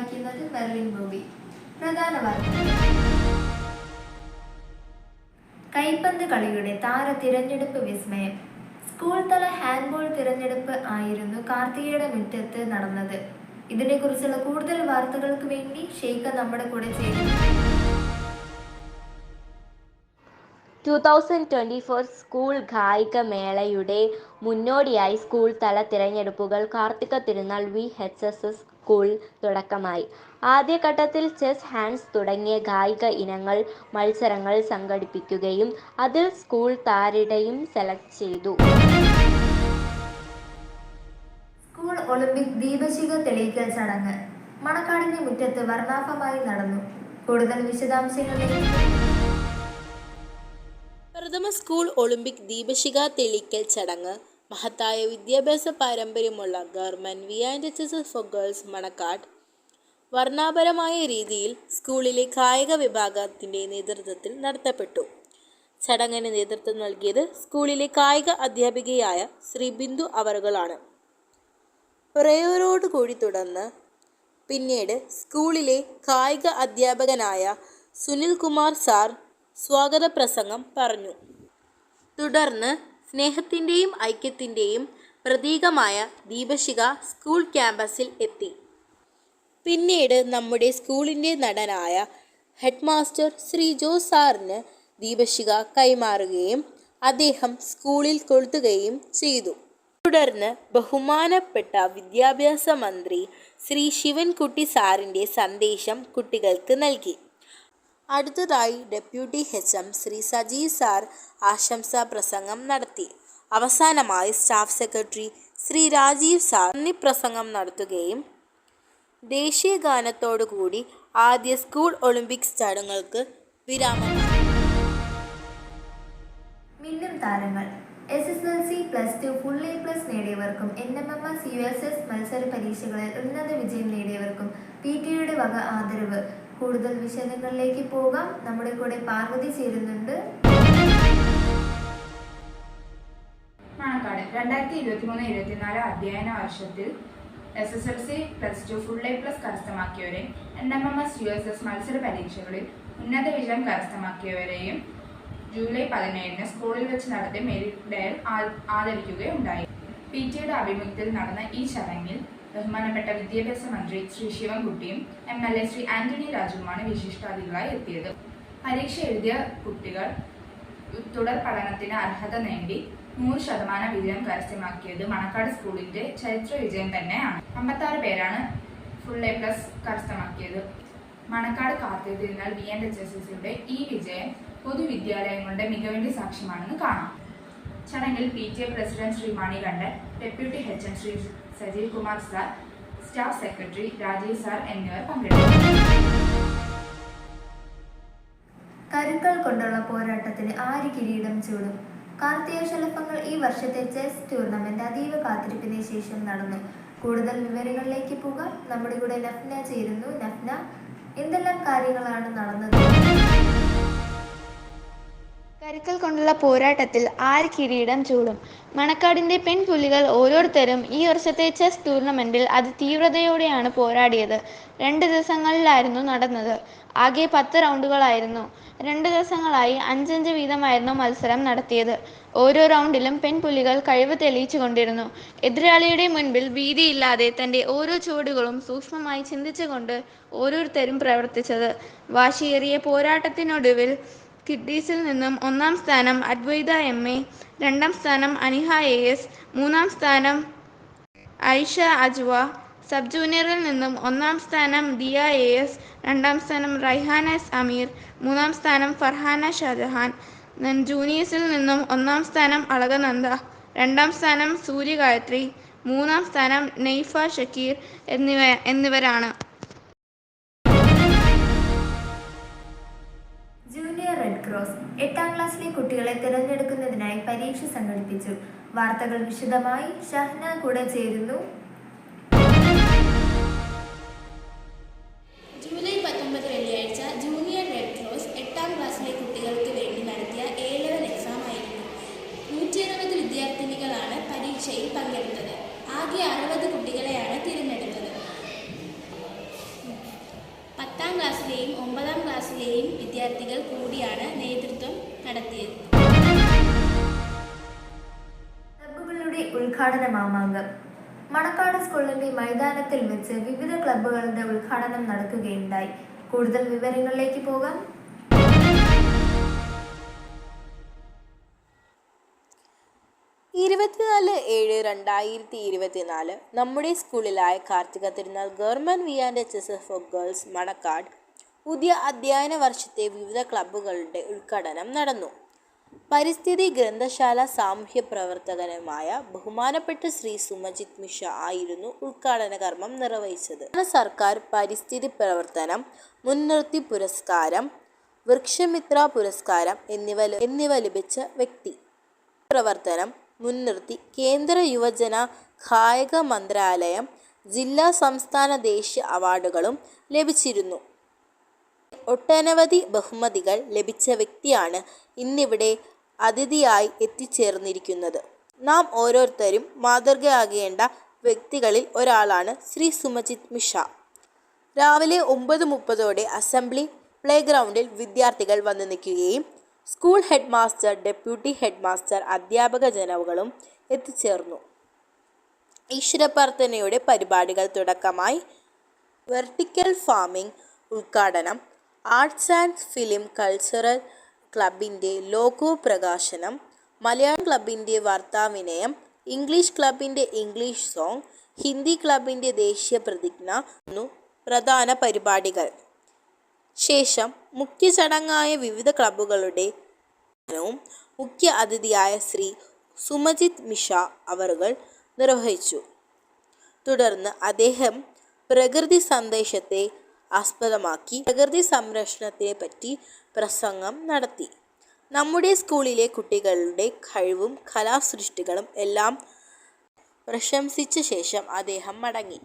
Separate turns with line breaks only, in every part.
വായിക്കുന്നത് മെർലിൻ ബോബി. പ്രധാന വാർത്തകൾ. കൈപ്പന്ത് കളിയുടെ താര തിരഞ്ഞെടുപ്പ് വിസ്മയം. സ്കൂൾ തല ഹാൻഡ്ബോൾ തിരഞ്ഞെടുപ്പ് ആയിരുന്നു കാർത്തികയുടെ മുറ്റത്ത് നടന്നത്. ഇതിനെക്കുറിച്ചുള്ള കൂടുതൽ വാർത്തകൾക്ക് വേണ്ടി ഷെയ്ഖ നമ്മുടെ കൂടെ ചേരുന്നു.
2024 സ്കൂൾ കായികമേളയുടെ മുന്നോടിയായി സ്കൂൾ തല തിരഞ്ഞെടുപ്പുകൾ കാർത്തിക തിരുനാൾ VHSS സ്കൂളിൽ തുടക്കമായി. ആദ്യഘട്ടത്തിൽ ചെസ്, ഹാൻഡ്സ് തുടങ്ങിയ കായിക ഇനങ്ങൾ മത്സരങ്ങൾ സംഘടിപ്പിക്കുകയും അതിൽ സ്കൂൾ താരങ്ങളെയും സെലക്ട് ചെയ്തു.
സ്കൂൾ ഒളിമ്പിക് ദീപശിഖ തെളിയിക്കൽ ചടങ്ങ് മണക്കാടിന്റെ മുറ്റത്ത് വർണ്ണാഭമായി നടന്നു. കൂടുതൽ വിശദാംശങ്ങളിലേക്ക്.
പ്രഥമ സ്കൂൾ ഒളിമ്പിക് ദീപശിഖ തെളിയിക്കൽ ചടങ്ങ് മഹത്തായ വിദ്യാഭ്യാസ പാരമ്പര്യമുള്ള government VHSS for girls Manacaud വർണ്ണാഭരമായ രീതിയിൽ സ്കൂളിലെ കായിക വിഭാഗത്തിന്റെ നേതൃത്വത്തിൽ നടത്തപ്പെട്ടു. ചടങ്ങിന് നേതൃത്വം നൽകിയത് സ്കൂളിലെ കായിക അധ്യാപികയായ ശ്രീ ബിന്ദു അവറുകളാണ്. പ്രേയറോടുകൂടി തുടർന്ന് പിന്നീട് സ്കൂളിലെ കായിക അധ്യാപകനായ സുനിൽ കുമാർ സാർ സ്വാഗത പ്രസംഗം പറഞ്ഞു. തുടർന്ന് സ്നേഹത്തിൻ്റെയും ഐക്യത്തിൻ്റെയും പ്രതീകമായ ദീപശിഖ സ്കൂൾ ക്യാമ്പസിൽ എത്തി. പിന്നീട് നമ്മുടെ സ്കൂളിൻ്റെ നടനായ ഹെഡ് മാസ്റ്റർ ശ്രീ ജോസ് സാറിന് ദീപശിഖ കൈമാറുകയും അദ്ദേഹം സ്കൂളിൽ കൊളുത്തുകയും ചെയ്തു. തുടർന്ന് ബഹുമാനപ്പെട്ട വിദ്യാഭ്യാസ മന്ത്രി ശ്രീ ശിവൻകുട്ടി സാറിൻ്റെ സന്ദേശം കുട്ടികൾക്ക് നൽകി. അടുത്തതായി deputy HM Shri Sajeev sir ആശംസാ പ്രസംഗം നടത്തി. അവസാനമായി staff secretary Shri Rajeev sir നന്ദി പ്രസംഗം നടത്തുകയും ദേശീയ ഗാനത്തോടുകൂടി ആദ്യ സ്കൂൾ ഒളിമ്പിക്സ് ചടങ്ങുകൾക്ക് വിരാമമായി.
മിന്നും താരങ്ങൾ. SSLC, +2 full A+ നേടിയവർക്കും NMMS USS മത്സര പരീക്ഷകളിൽ ഉന്നത വിജയം നേടിയവർക്കും PTAയുടെ വക ആദരവ്. കൂടുതൽ വിശദങ്ങളിലേക്ക് പോകാം. നമ്മുടെ കൂടെ പാർവതി ചേരുന്നുണ്ട്.
മണക്കാട് 2023-24 അധ്യയന വർഷത്തിൽ SSLC, +2 full A+ കരസ്ഥമാക്കിയവരെയും NMMS USS മത്സര പരീക്ഷകളിൽ ഉന്നത വിജയം കരസ്ഥമാക്കിയവരെയും ജൂലൈ 17 സ്കൂളിൽ വെച്ച് നടത്തിയ മെറിറ്റ് ഡേയിൽ ആദരിക്കുകയുണ്ടായി. PTAയുടെ ആഭിമുഖ്യത്തിൽ നടന്ന ഈ ചടങ്ങിൽ ബഹുമാനപ്പെട്ട വിദ്യാഭ്യാസ മന്ത്രി ശ്രീ ശിവൻകുട്ടിയും MLA ശ്രീ ആന്റണി രാജുവുമാണ് വിശിഷ്ടാതിഥികളായി എത്തിയത്. പരീക്ഷ എഴുതിയ കുട്ടികൾ തുടർ പഠനത്തിന് അർഹത നേടി 100% വിജയം കരസ്ഥമാക്കിയത് മണക്കാട് സ്കൂളിന്റെ ചരിത്ര വിജയം തന്നെയാണ്. 56 പേരാണ് ഫുൾ A+ കരസ്ഥമാക്കിയത്. മണക്കാട് കാർത്തിക തിരുനാൾ VHSSയുടെ ഈ വിജയം പൊതുവിദ്യാലയങ്ങളുടെ മികവിന്റെ സാക്ഷ്യമാണെന്ന് കാണാം. ചടങ്ങിൽ PTA president Shri Manikandan, deputy HM Shri Sajeev Kumar sir, staff secretary Rajeev sir എന്നിവർ പങ്കെടുത്തു.
കരുക്കൾ കൊണ്ടുള്ള പോരാട്ടത്തിന് ആര് കിരീടം ചൂടും? കാർത്തിക ശലഭങ്ങൾ ഈ വർഷത്തെ ചെസ് ടൂർണമെന്റ് അതീവ കാത്തിരിപ്പിന് ശേഷം നടന്നു. കൂടുതൽ വിവരങ്ങളിലേക്ക് പോകാം. നമ്മുടെ കൂടെ നഫ്ന ചേരുന്നു. നഫ്ന, എന്തെല്ലാം കാര്യങ്ങളാണ് നടന്നത്?
കരുക്കൾ കൊണ്ടുള്ള പോരാട്ടത്തിൽ ആര് കിരീടം ചൂടും? മണക്കാടിന്റെ പെൺപുലികൾ ഓരോരുത്തരും ഈ വർഷത്തെ ചെസ് ടൂർണമെന്റിൽ അതിതീവ്രതയോടെയാണ് പോരാടിയത്. 2 ദിവസങ്ങളിലായിരുന്നു നടന്നത്. ആകെ 10 റൗണ്ടുകളായിരുന്നു. 2 ദിവസങ്ങളായി 5-5 വീതമായിരുന്നു മത്സരം നടത്തിയത്. ഓരോ റൗണ്ടിലും പെൺപുലികൾ കഴിവ് തെളിയിച്ചുകൊണ്ടിരുന്നു. എതിരാളിയുടെ മുൻപിൽ ഭീതിയില്ലാതെ തന്റെ ഓരോ ചുവടുകളും സൂക്ഷ്മമായി ചിന്തിച്ചുകൊണ്ട് ഓരോരുത്തരും പ്രവർത്തിച്ചത്. വാശിയേറിയ പോരാട്ടത്തിനൊടുവിൽ കിഡ്ഡീസിൽ നിന്നും 1-ാം സ്ഥാനം അദ്വൈത MA, 2-ാം സ്ഥാനം അനിഹ AS, 3-ാം സ്ഥാനം ഐഷ അജ്വ, സബ് ജൂനിയറിൽ നിന്നും 1-ാം സ്ഥാനം ദിയ AS, 2-ാം സ്ഥാനം റൈഹാന S അമീർ, 3-ാം സ്ഥാനം ഫർഹാന ഷാജഹാൻ, ജൂനിയേഴ്സിൽ നിന്നും 1-ാം സ്ഥാനം അളകനന്ദ, 2-ാം സ്ഥാനം സൂര്യ ഗായത്രി, 3-ാം സ്ഥാനം നെയ്ഫ ഷക്കീർ എന്നിവരാണ്.
ജൂനിയർ റെഡ് ക്രോസ് 8ാം ക്ലാസ്സിലെ കുട്ടികളെ തിരഞ്ഞെടുക്കുന്നതിനായി പരീക്ഷ സംഘടിപ്പിച്ചു. വാർത്തകൾ വിശദമായി. ഷഹ്ന കൂടെ ചേരുന്നു.
ജൂലൈ 19 വെള്ളിയാഴ്ച ജൂനിയർ റെഡ് ക്രോസ് 8ാം ക്ലാസ്സിലെ കുട്ടികൾക്ക് വേണ്ടി നടത്തിയ A-level എക്സാം ആയിരുന്നു. 160 വിദ്യാർത്ഥിനികളാണ് പരീക്ഷയിൽ പങ്കെടുത്തത്. ആകെ 60 കുട്ടികളെയാണ് തിരഞ്ഞെടുത്തത്. ക്ലാസ്സിലെയും 9ാം ക്ലാസ്സിലെയും വിദ്യാർത്ഥികൾ കൂടിയാണ് നേതൃത്വം നടത്തിയത്.
ക്ലബ്ബുകളുടെ ഉദ്ഘാടന മാമാങ്കം. മണക്കാട് സ്കൂളിന്റെ മൈതാനത്തിൽ വെച്ച് വിവിധ ക്ലബ്ബുകളുടെ ഉദ്ഘാടനം നടക്കുകയുണ്ടായി. കൂടുതൽ വിവരങ്ങളിലേക്ക് പോകാം.
24/7/2024 നമ്മുടെ സ്കൂളിലായ Karthika Thirunal government VHSS for girls Manacaud പുതിയ അധ്യയന വർഷത്തെ വിവിധ ക്ലബ്ബുകളുടെ ഉദ്ഘാടനം നടന്നു. പരിസ്ഥിതി ഗ്രന്ഥശാല സാമൂഹ്യ പ്രവർത്തകനുമായ ബഹുമാനപ്പെട്ട ശ്രീ സുമജിത് മിഷ ആയിരുന്നു ഉദ്ഘാടന കർമ്മം നിർവഹിച്ചത്. സർക്കാർ പരിസ്ഥിതി പ്രവർത്തനം മുൻനിർത്തി പുരസ്കാരം, വൃക്ഷമിത്ര പുരസ്കാരം എന്നിവ ലഭിച്ച വ്യക്തി പ്രവർത്തനം മുൻനിർത്തി കേന്ദ്ര യുവജന കായിക മന്ത്രാലയം ജില്ലാ, സംസ്ഥാന, ദേശീയ അവാർഡുകളും ലഭിച്ചിരുന്നു. ഒട്ടനവധി ബഹുമതികൾ ലഭിച്ച വ്യക്തിയാണ് ഇന്നിവിടെ അതിഥിയായി എത്തിച്ചേർന്നിരിക്കുന്നത്. നാം ഓരോരുത്തരും മാതൃകയാകേണ്ട വ്യക്തികളിൽ ഒരാളാണ് ശ്രീ സുമജിത് മിഷ. രാവിലെ 9:30 അസംബ്ലി പ്ലേഗ്രൗണ്ടിൽ വിദ്യാർത്ഥികൾ വന്നു നിൽക്കുകയും school head master, deputy head master, അധ്യാപക ജനങ്ങളും എത്തിച്ചേർന്നു. ഈശ്വരപ്രാർത്ഥനയുടെ പരിപാടികൾ തുടക്കമായി. വെർട്ടിക്കൽ ഫാമിംഗ് ഉദ്ഘാടനം, ആർട്സ് ആൻഡ് ഫിലിം കൾച്ചറൽ ക്ലബിൻ്റെ ലോഗോ പ്രകാശനം, മലയാളം ക്ലബിൻ്റെ വാർത്താവിനിമയം, ഇംഗ്ലീഷ് ക്ലബിൻ്റെ ഇംഗ്ലീഷ് സോങ്, ഹിന്ദി ക്ലബിൻ്റെ ദേശീയ പ്രതിജ്ഞ പ്രധാന പരിപാടികൾ. ശേഷം മുഖ്യ ചടങ്ങായ വിവിധ ക്ലബ്ബുകളുടെ മുഖ്യ അതിഥിയായ ശ്രീ സുമജിത് മിഷ അവറുകൾ നിർവഹിച്ചു. തുടർന്ന് അദ്ദേഹം പ്രകൃതി സന്ദേശത്തെ ആസ്പദമാക്കി പ്രകൃതി സംരക്ഷണത്തെ പറ്റി പ്രസംഗം നടത്തി. നമ്മുടെ സ്കൂളിലെ കുട്ടികളുടെ കഴിവും കലാസൃഷ്ടികളും എല്ലാം പ്രശംസിച്ച ശേഷം അദ്ദേഹം മടങ്ങി.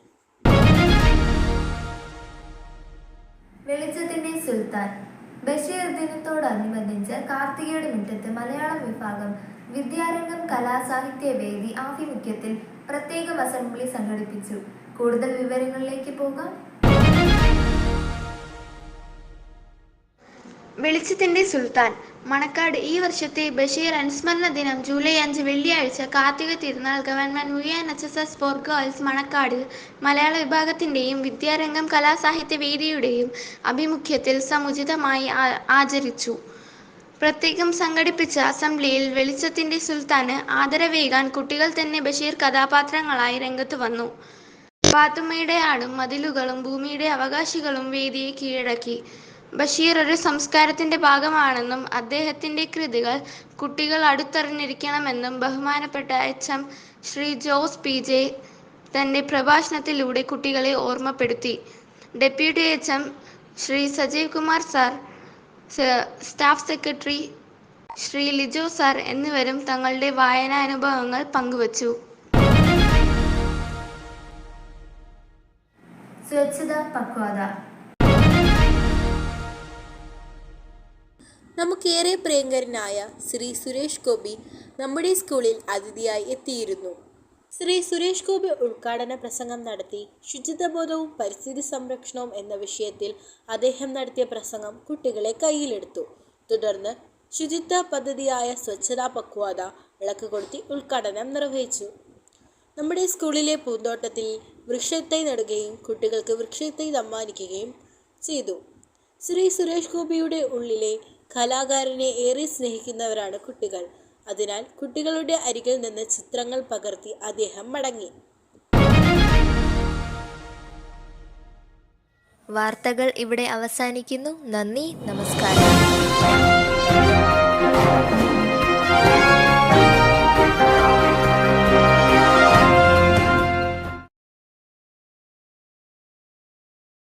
വെളിച്ചത്തിന്റെ സുൽത്താൻ. ബഷീർ ദിനത്തോടനുബന്ധിച്ച് കാർത്തികയുടെ മുറ്റത്ത് മലയാളം വിഭാഗം വിദ്യാരംഗം കലാസാഹിത്യ വേദി ആഭിമുഖ്യത്തിൽ പ്രത്യേകം അസംബ്ലി സംഘടിപ്പിച്ചു. കൂടുതൽ വിവരങ്ങളിലേക്ക് പോകാം.
വെളിച്ചത്തിന്റെ സുൽത്താൻ. മണക്കാട് ഈ വർഷത്തെ ബഷീർ അനുസ്മരണ ദിനം ജൂലൈ 5 വെള്ളിയാഴ്ച Karthika Thirunal government VHSS for girls Manacaud Malayala വിഭാഗത്തിൻ്റെയും വിദ്യാരംഗം കലാസാഹിത്യ വേദിയുടെയും ആഭിമുഖ്യത്തിൽ സമുചിതമായി ആചരിച്ചു. പ്രത്യേകം സംഘടിപ്പിച്ച അസംബ്ലിയിൽ വെളിച്ചത്തിന്റെ സുൽത്താന് ആദരവേകാൻ കുട്ടികൾ തന്നെ ബഷീർ കഥാപാത്രങ്ങളായി രംഗത്ത് വന്നു. പാത്തുമ്മയുടെ ആടും മതിലുകളും ഭൂമിയുടെ അവകാശികളും വേദിയെ കീഴടക്കി. ബഷീർ ഒരു സംസ്കാരത്തിന്റെ ഭാഗമാണെന്നും അദ്ദേഹത്തിന്റെ കൃതികൾ കുട്ടികൾ അടുത്തറിഞ്ഞിരിക്കണമെന്നും ബഹുമാനപ്പെട്ട HM ശ്രീ ജോസ് PJ തന്റെ പ്രഭാഷണത്തിലൂടെ കുട്ടികളെ ഓർമ്മപ്പെടുത്തി. Deputy HM Shri Sajeev Kumar sir, staff secretary Shri Lijo sir എന്നിവരും തങ്ങളുടെ വായനാനുഭവങ്ങൾ പങ്കുവച്ചു.
സ്വച്ഛതാ പക്വാദ.
നമുക്കേറെ പ്രിയങ്കരനായ ശ്രീ സുരേഷ് ഗോപി നമ്മുടെ സ്കൂളിൽ അതിഥിയായി എത്തിയിരുന്നു. ശ്രീ സുരേഷ് ഗോപി ഉദ്ഘാടന പ്രസംഗം നടത്തി. ശുചിത്വബോധവും പരിസ്ഥിതി സംരക്ഷണവും എന്ന വിഷയത്തിൽ അദ്ദേഹം നടത്തിയ പ്രസംഗം കുട്ടികളെ കയ്യിലെടുത്തു. തുടർന്ന് ശുചിത്വ പദ്ധതിയായ സ്വച്ഛതാ പക്വാദ വിളക്ക് കൊളുത്തി ഉദ്ഘാടനം നിർവഹിച്ചു. നമ്മുടെ സ്കൂളിലെ പൂന്തോട്ടത്തിൽ വൃക്ഷത്തൈ നടുകയും കുട്ടികൾക്ക് വൃക്ഷത്തൈ സമ്മാനിക്കുകയും ചെയ്തു. ശ്രീ സുരേഷ് ഗോപിയുടെ ഉള്ളിലെ കലാകാരനെ ഏറെ സ്നേഹിക്കുന്നവരാണ് കുട്ടികൾ. അതിനാൽ കുട്ടികളുടെ അരികിൽ നിന്ന് ചിത്രങ്ങൾ പകർത്തി അദ്ദേഹം മടങ്ങി.
വാർത്തകൾ ഇവിടെ അവസാനിക്കുന്നു. നന്ദി, നമസ്കാരം.